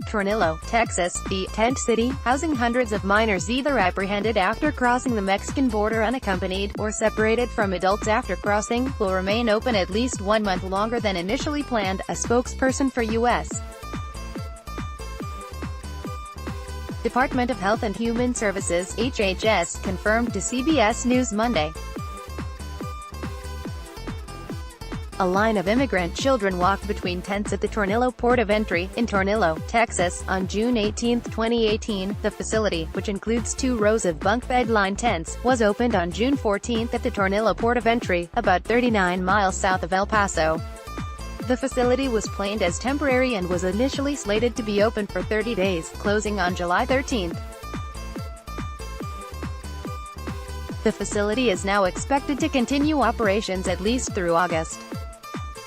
Tornillo, Texas, the tent city, housing hundreds of minors either apprehended after crossing the Mexican border unaccompanied, or separated from adults after crossing, will remain open at least 1 month longer than initially planned, a spokesperson for U.S. Department of Health and Human Services (HHS) confirmed to CBS News Monday. A line of immigrant children walked between tents at the Tornillo Port of Entry, in Tornillo, Texas, on June 18, 2018. The facility, which includes 2 rows of bunk bed line tents, was opened on June 14 at the Tornillo Port of Entry, about 39 miles south of El Paso. The facility was planned as temporary and was initially slated to be open for 30 days, closing on July 13. The facility is now expected to continue operations at least through August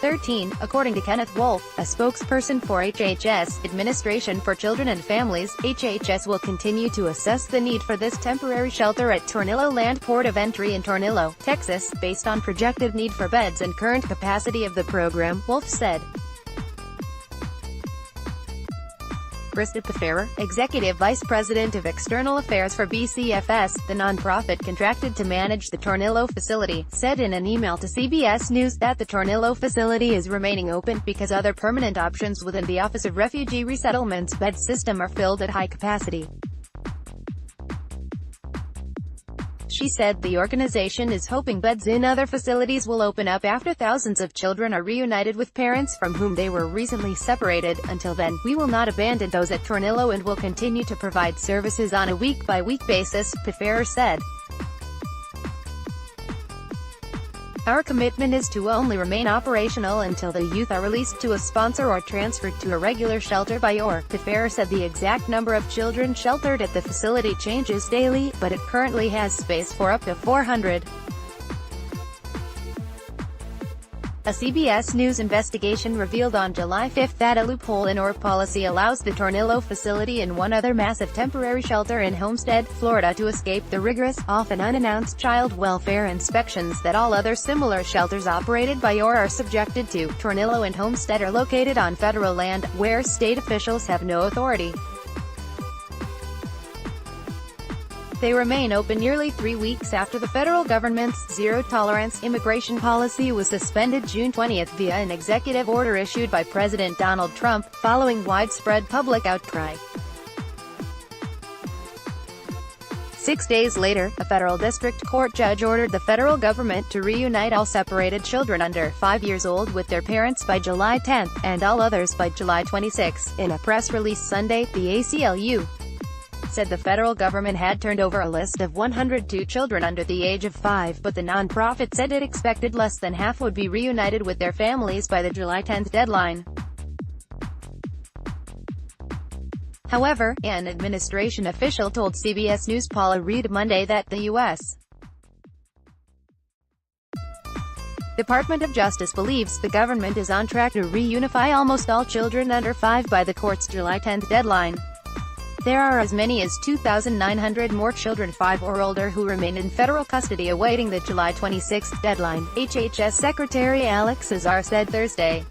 13, according to Kenneth Wolf, a spokesperson for HHS Administration for Children and Families. HHS will continue to assess the need for this temporary shelter at Tornillo Land Port of Entry in Tornillo, Texas, based on projected need for beds and current capacity of the program, Wolf said. Krista Pfeffer, Executive Vice President of External Affairs for BCFS, the nonprofit contracted to manage the Tornillo facility, said in an email to CBS News that the Tornillo facility is remaining open because other permanent options within the Office of Refugee Resettlement's bed system are filled at high capacity. She said the organization is hoping beds in other facilities will open up after thousands of children are reunited with parents from whom they were recently separated. Until then, we will not abandon those at Tornillo and will continue to provide services on a week-by-week basis, Pfeffer said. Our commitment is to only remain operational until the youth are released to a sponsor or transferred to a regular shelter by OR. Pfeffer said the exact number of children sheltered at the facility changes daily, but it currently has space for up to 400. A CBS News investigation revealed on July 5 that a loophole in OR policy allows the Tornillo facility and one other massive temporary shelter in Homestead, Florida to escape the rigorous, often unannounced child welfare inspections that all other similar shelters operated by OR are subjected to. Tornillo and Homestead are located on federal land, where state officials have no authority. They remain open nearly 3 weeks after the federal government's zero-tolerance immigration policy was suspended June 20 via an executive order issued by President Donald Trump, following widespread public outcry. 6 days later, a federal district court judge ordered the federal government to reunite all separated children under 5 years old with their parents by July 10, and all others by July 26. In a press release Sunday, the ACLU said the federal government had turned over a list of 102 children under the age of 5, but the nonprofit said it expected less than half would be reunited with their families by the July 10 deadline. However, an administration official told CBS News' Paula Reed Monday that the U.S. Department of Justice believes the government is on track to reunify almost all children under 5 by the court's July 10 deadline. There are as many as 2,900 more children 5 or older who remain in federal custody awaiting the July 26 deadline, HHS Secretary Alex Azar said Thursday.